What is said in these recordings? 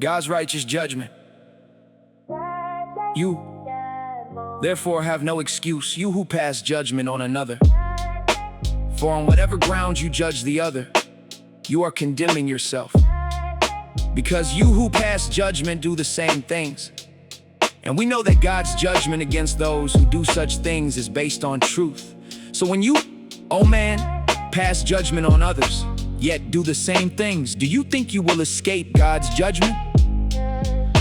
God's righteous judgment. You, therefore, have no excuse, you who pass judgment on another. For on whatever ground you judge the other, you are condemning yourself. Because you who pass judgment do the same things. And we know that God's judgment against those who do such things is based on truth. So when you, oh man, pass judgment on others, yet do the same things, do you think you will escape God's judgment?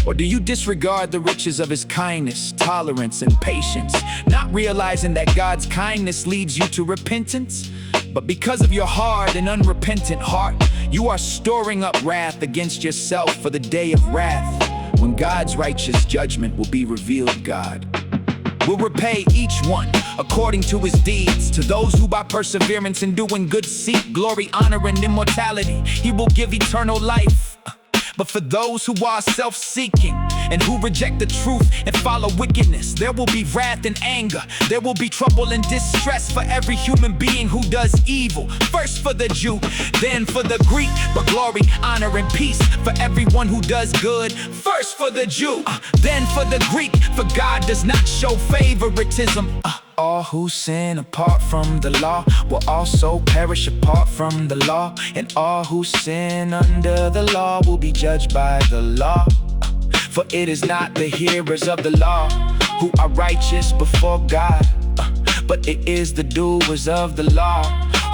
Or do you disregard the riches of His kindness, tolerance, and patience, not realizing that God's kindness leads you to repentance? But because of your hard and unrepentant heart, you are storing up wrath against yourself for the day of wrath, when God's righteous judgment will be revealed. God will repay each one according to his deeds. To those who by perseverance in doing good seek glory, honor, and immortality, He will give eternal life. But for those who are self-seeking and who reject the truth and follow wickedness, there will be wrath and anger. There will be trouble and distress for every human being who does evil. First for the Jew, then for the Greek, but glory, honor, and peace for everyone who does good. First for the Jew, then for the Greek, for God does not show favoritism. All who sin apart from the law will also perish apart from the law, and all who sin under the law will be judged by the law. For it is not the hearers of the law who are righteous before God, but it is the doers of the law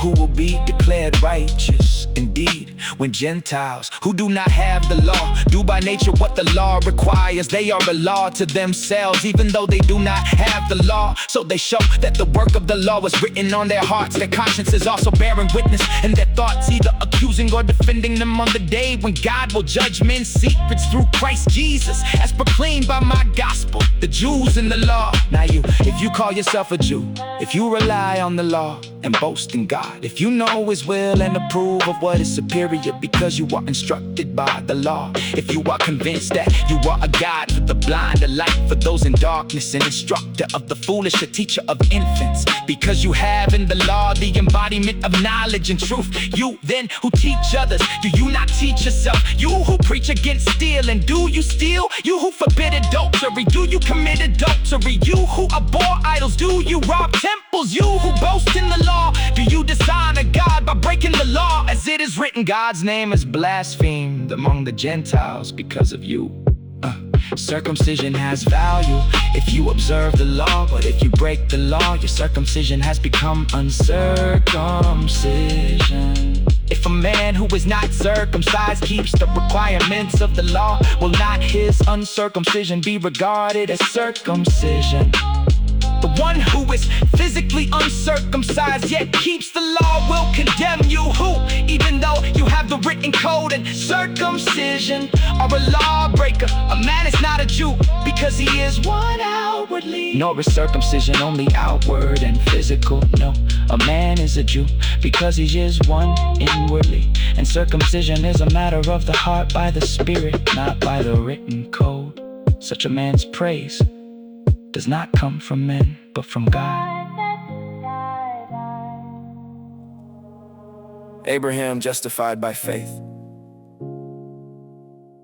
who will be declared righteous. Indeed, when Gentiles who do not have the law do by nature what the law requires, they are a law to themselves, even though they do not have the law. So they show that the work of the law was written on their hearts, their consciences also bearing witness, and their thoughts either accusing or defending them on the day when God will judge men's secrets through Christ Jesus, as proclaimed by my gospel, the Jews in the law. Now you, if you call yourself a Jew, if you rely on the law and boast in God, if you know His will and approve of what is superior because you are instructed by the law, if you are convinced that you are a guide for the blind, a light for those in darkness, an instructor of the foolish, a teacher of infants, because you have in the law the embodiment of knowledge and truth, you then who teach others, do you not teach yourself? You who preach against stealing, do you steal? You who forbid adultery, do you commit adultery? You who abhor idols, do you rob temples? You who boast in the law, do you dishonor God by breaking the law? As it is written, God's name is blasphemed among the Gentiles because of you. Circumcision has value if you observe the law, but if you break the law, your circumcision has become uncircumcision. If a man who is not circumcised keeps the requirements of the law, will not his uncircumcision be regarded as circumcision? The one who is physically uncircumcised yet keeps the law will condemn you, who, even though you have the written code and circumcision, are a lawbreaker. A man is not a Jew because he is one outwardly, nor is circumcision only outward and physical. No, a man is a Jew because he is one inwardly, and circumcision is a matter of the heart by the Spirit, not by the written code. Such a man's praise does not come from men, but from God. Abraham justified by faith.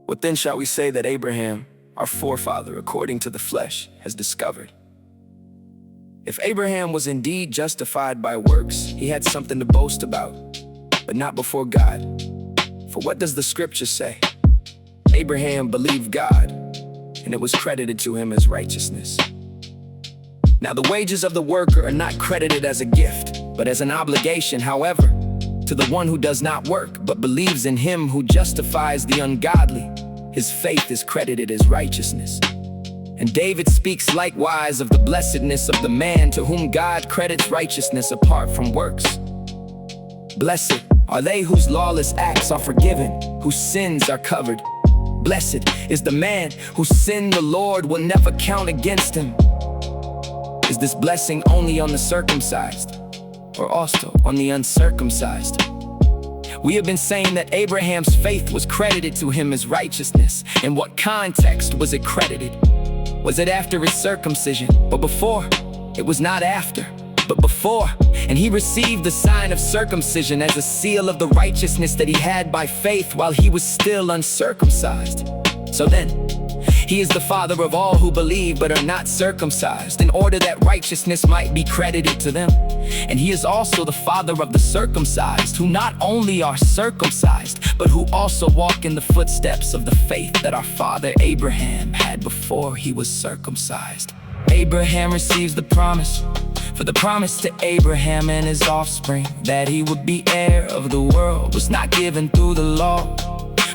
What then shall we say that Abraham, our forefather according to the flesh, has discovered? If Abraham was indeed justified by works, he had something to boast about, but not before God. For what does the scripture say? Abraham believed God, and it was credited to him as righteousness. Now the wages of the worker are not credited as a gift, but as an obligation. However, to the one who does not work, but believes in Him who justifies the ungodly, his faith is credited as righteousness. And David speaks likewise of the blessedness of the man to whom God credits righteousness apart from works. Blessed are they whose lawless acts are forgiven, whose sins are covered. Blessed is the man whose sin the Lord will never count against him. Is this blessing only on the circumcised, or also on the uncircumcised? We have been saying that Abraham's faith was credited to him as righteousness. In what context was it credited? Was it after his circumcision, or before? It was not after, but before. And he received the sign of circumcision as a seal of the righteousness that he had by faith while he was still uncircumcised. So then, he is the father of all who believe but are not circumcised, in order that righteousness might be credited to them. And he is also the father of the circumcised, who not only are circumcised, but who also walk in the footsteps of the faith that our father Abraham had before he was circumcised. Abraham receives the promise, for the promise to Abraham and his offspring, that he would be heir of the world, was not given through the law,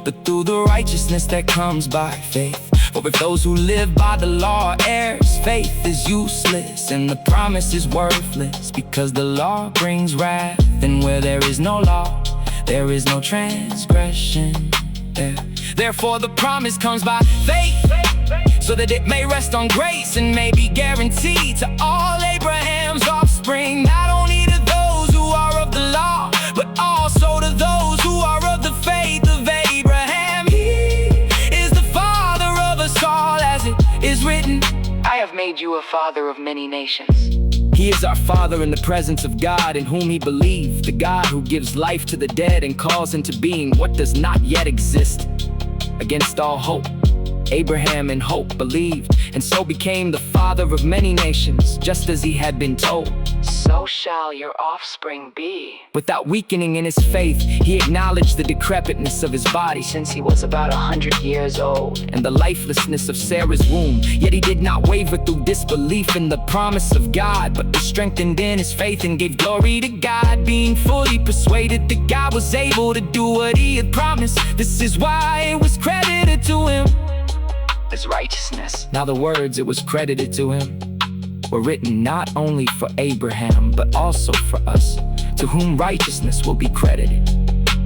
but through the righteousness that comes by faith. For if those who live by the law are heirs, faith is useless and the promise is worthless, because the law brings wrath, and where there is no law, there is no transgression there. Therefore the promise comes by faith, so that it may rest on grace and may be guaranteed to all Abraham's offspring, not only to those who are of the law, but also to those who are of the faith of Abraham. He is the father of us all, as it is written, I have made you a father of many nations. He is our Father in the presence of God, in whom he believed, the God who gives life to the dead and calls into being what does not yet exist. Against all hope, Abraham in hope believed, and so became the father of many nations, just as he had been told, so shall your offspring be. Without weakening in his faith, he acknowledged the decrepitness of his body, since he was about 100 years old, and the lifelessness of Sarah's womb. Yet he did not waver through disbelief in the promise of God, but was strengthened in his faith and gave glory to God, being fully persuaded that God was able to do what he had promised. This is why it was credited to him as righteousness. Now the words it was credited to him were written not only for Abraham, but also for us, to whom righteousness will be credited.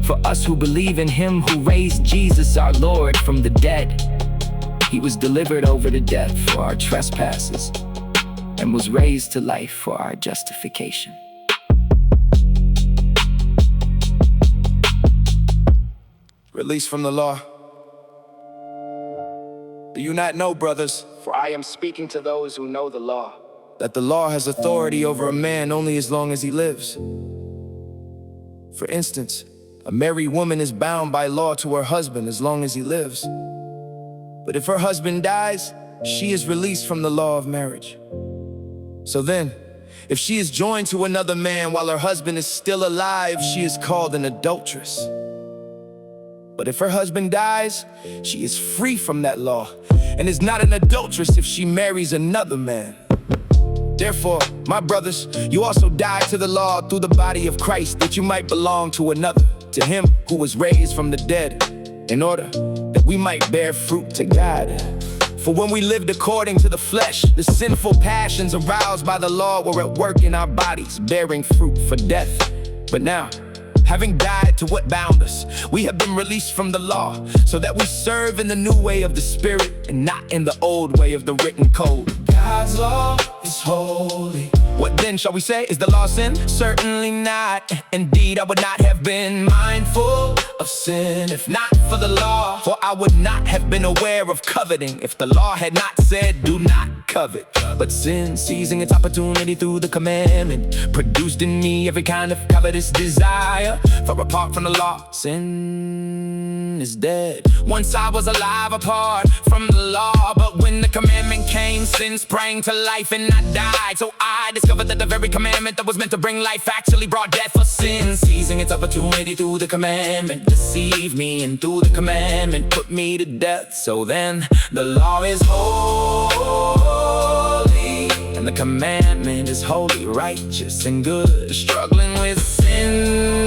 For us who believe in him who raised Jesus our Lord from the dead. He was delivered over to death for our trespasses, and was raised to life for our justification. Released from the law. Do you not know, brothers, for I am speaking to those who know the law, that the law has authority over a man only as long as he lives? For instance, a married woman is bound by law to her husband as long as he lives. But if her husband dies, she is released from the law of marriage. So then, if she is joined to another man while her husband is still alive, she is called an adulteress. But if her husband dies, she is free from that law, and is not an adulteress if she marries another man. Therefore, my brothers, you also died to the law through the body of Christ, that you might belong to another, to him who was raised from the dead, in order that we might bear fruit to God. For when we lived according to the flesh, the sinful passions aroused by the law were at work in our bodies, bearing fruit for death. But now, having died to what bound us, we have been released from the law, so that we serve in the new way of the Spirit, and not in the old way of the written code. God's law is holy. What then shall we say? Is the law sin? Certainly not. Indeed, I would not have been mindful of sin if not for the law. For I would not have been aware of coveting if the law had not said, do not covet. But sin, seizing its opportunity through the commandment, produced in me every kind of covetous desire. For apart from the law, sin is dead. Once I was alive apart from the law, but when the commandment came, sin sprang to life and I died. So I discovered that the very commandment that was meant to bring life actually brought death. For sin, seizing its opportunity through the commandment, deceived me, and through the commandment put me to death. So then the law is holy, and the commandment is holy, righteous, and good. Struggling with sin,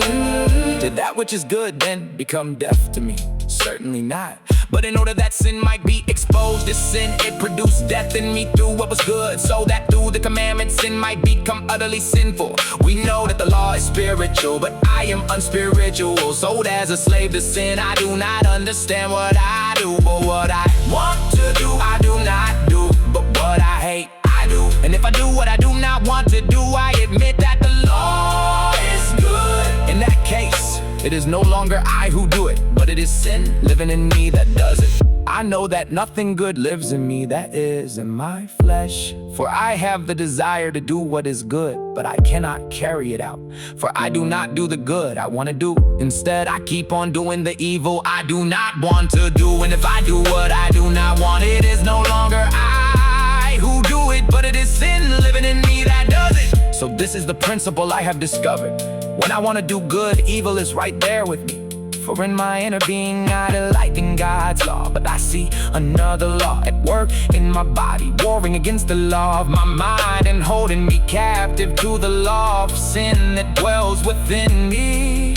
did that which is good then become death to me? Certainly not. But in order that sin might be exposed as sin, it produced death in me through what was good, so that through the commandment sin might become utterly sinful. We know that the law is spiritual, but I am unspiritual. Sold as a slave to sin, I do not understand what I do. But what I want to do, I do not do. But what I hate, I do. And if I do what I do not want to do, I admit that the law is good. In that case, it is no longer I who do it, but it is sin living in me that does it. I know that nothing good lives in me, that is, in my flesh. For I have the desire to do what is good, but I cannot carry it out. For I do not do the good I want to do. Instead, I keep on doing the evil I do not want to do. And if I do what I do not want, it is no longer I who do it, but it is sin living in me that does it. So this is the principle I have discovered. When I want to do good, evil is right there with me. For in my inner being I delight in God's law, but I see another law at work in my body, warring against the law of my mind and holding me captive to the law of sin that dwells within me.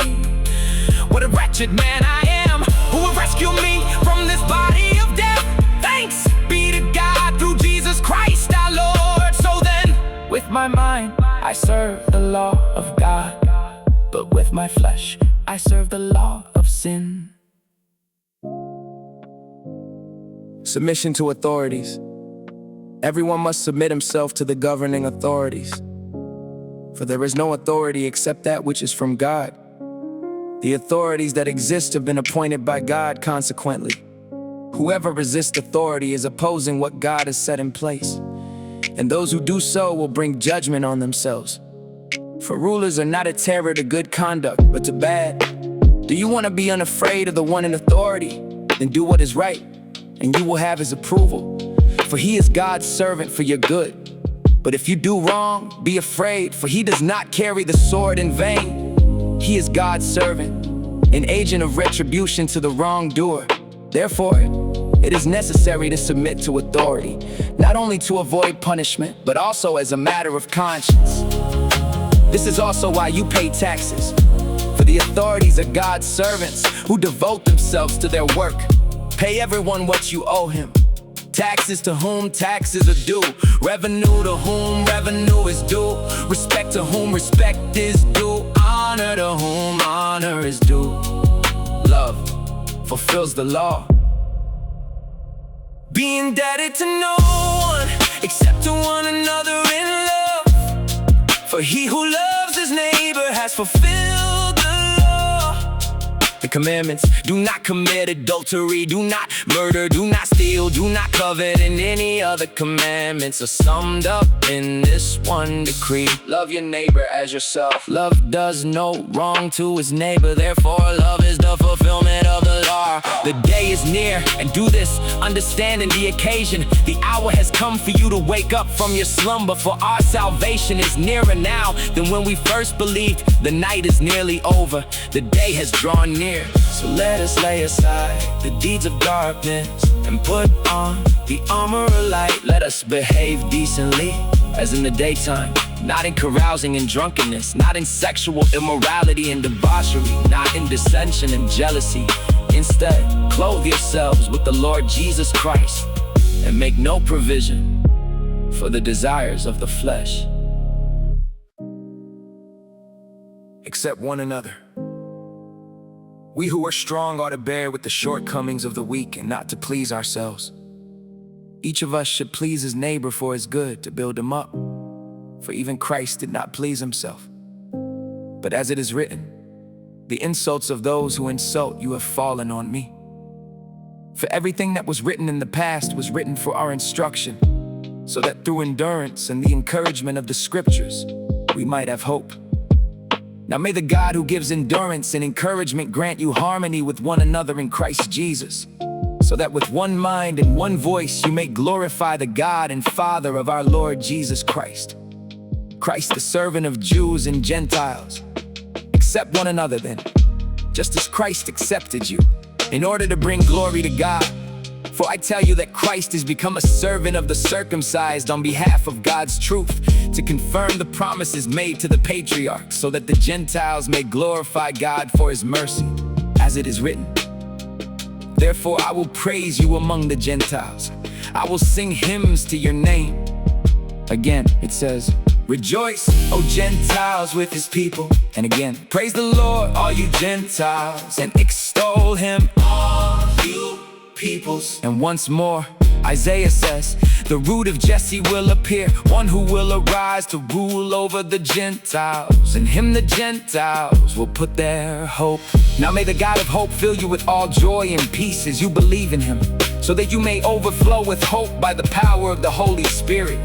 What a wretched man I am, who will rescue me from this body of death? Thanks be to God through Jesus Christ our Lord. So then, with my mind I serve the law of God, but with my flesh I serve the law of sin. Submission to authorities. Everyone must submit himself to the governing authorities. For there is no authority except that which is from God. The authorities that exist have been appointed by God consequently. Whoever resists authority is opposing what God has set in place. And those who do so will bring judgment on themselves. For rulers are not a terror to good conduct, but to bad. Do you want to be unafraid of the one in authority? Then do what is right, and you will have his approval. For he is God's servant for your good. But if you do wrong, be afraid, for he does not carry the sword in vain. He is God's servant, an agent of retribution to the wrongdoer. Therefore, it is necessary to submit to authority, not only to avoid punishment, but also as a matter of conscience. This is also why you pay taxes, for the authorities are God's servants who devote themselves to their work. Pay everyone what you owe him. Taxes to whom taxes are due. Revenue to whom revenue is due. Respect to whom respect is due. Honor to whom honor is due. Love fulfills the law. Be indebted to no one except to one another in love. For he who loves his neighbor has fulfilled the law. The commandments: do not commit adultery, do not murder, do not steal, do not covet, and any other commandments are summed up in this one decree: love your neighbor as yourself. Love does no wrong to his neighbor, therefore love is the fulfillment of the law. The day is near, and do this, understanding the occasion. The hour has come for you to wake up from your slumber, for our salvation is nearer now than when we first believed. The night is nearly over, the day has drawn near. So let us lay aside the deeds of darkness and put on the armor of light. Let us behave decently as in the daytime, not in carousing and drunkenness, not in sexual immorality and debauchery, not in dissension and jealousy. Instead, clothe yourselves with the Lord Jesus Christ and make no provision for the desires of the flesh. Accept one another. We who are strong ought to bear with the shortcomings of the weak and not to please ourselves. Each of us should please his neighbor for his good, to build him up. For even Christ did not please himself. But as it is written, the insults of those who insult you have fallen on me. For everything that was written in the past was written for our instruction, so that through endurance and the encouragement of the scriptures, we might have hope. Now may the God who gives endurance and encouragement grant you harmony with one another in Christ Jesus, so that with one mind and one voice you may glorify the God and Father of our Lord Jesus Christ. Christ, the servant of Jews and Gentiles. Accept one another then, just as Christ accepted you, in order to bring glory to God. For I tell you that Christ has become a servant of the circumcised on behalf of God's truth, to confirm the promises made to the patriarchs, so that the Gentiles may glorify God for his mercy, as it is written, therefore I will praise you among the Gentiles. I will sing hymns to your name. Again, it says, rejoice, O Gentiles, with his people. And again, praise the Lord, all you Gentiles, and extol him, all you peoples. And once more, Isaiah says, the root of Jesse will appear, one who will arise to rule over the Gentiles. In him the Gentiles will put their hope. Now may the God of hope fill you with all joy and peace as you believe in him, so that you may overflow with hope by the power of the Holy Spirit.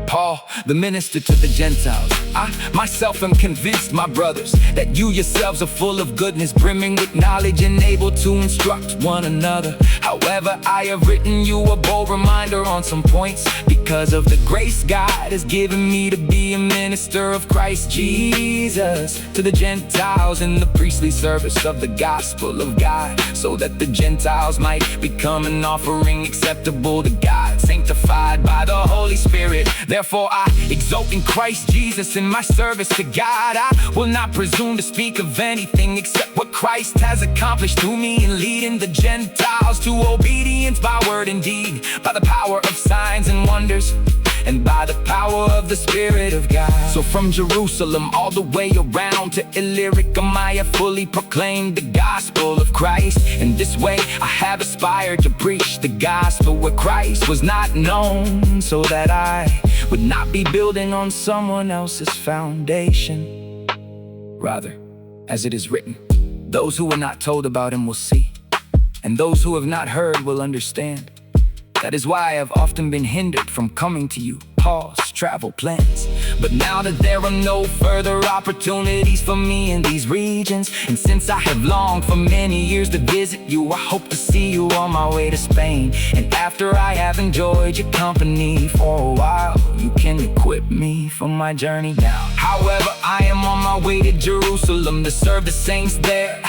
Paul, the minister to the Gentiles. I myself am convinced, my brothers, that you yourselves are full of goodness, brimming with knowledge and able to instruct one another. However, I have written you a bold reminder on some points, because of the grace God has given me to be a minister of Christ Jesus to the Gentiles in the priestly service of the gospel of God, so that the Gentiles might become an offering acceptable to God, sanctified by the Holy Spirit. Therefore I exult in Christ Jesus in my service to God. I will not presume to speak of anything except what Christ has accomplished through me in leading the Gentiles to obedience by word and deed, by the power of signs and wonders, and by the power of the Spirit of God. So from Jerusalem all the way around to Illyricum, I have fully proclaimed the gospel of Christ. In this way I have aspired to preach the gospel where Christ was not known, so that I would not be building on someone else's foundation. Rather, as it is written, those who were not told about him will see, and those who have not heard will understand. That is why I have often been hindered from coming to you, pause travel plans. But now that there are no further opportunities for me in these regions, and since I have longed for many years to visit you, I hope to see you on my way to Spain. And after I have enjoyed your company for a while, you can equip me for my journey now. However, I am on my way to Jerusalem to serve the saints there.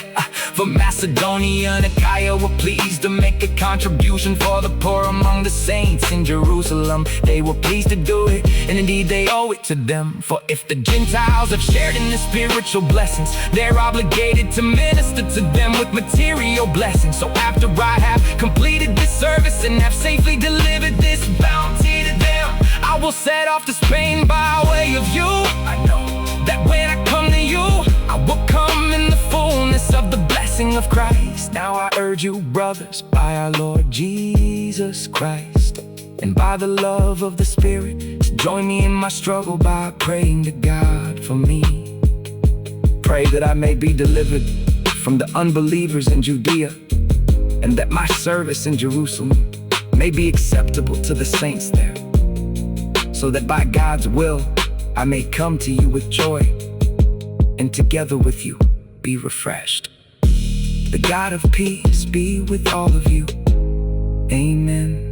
For Macedonia and Achaia were pleased to make a contribution for the poor among the saints in Jerusalem. They were pleased to do it, and indeed they owe it to them. For if the Gentiles have shared in the spiritual blessings, they're obligated to minister to them with material blessings. So after I have completed this service and have safely delivered this bounty to them, I will set off to Spain by way of you. I know that when I come to you, I will come in the fullness of the blessing of Christ. Now I urge you, brothers, by our Lord Jesus Christ, and by the love of the Spirit, to join me in my struggle by praying to God for me. Pray that I may be delivered from the unbelievers in Judea, and that my service in Jerusalem may be acceptable to the saints there, so that by God's will I may come to you with joy, and together with you be refreshed. The God of peace be with all of you. Amen.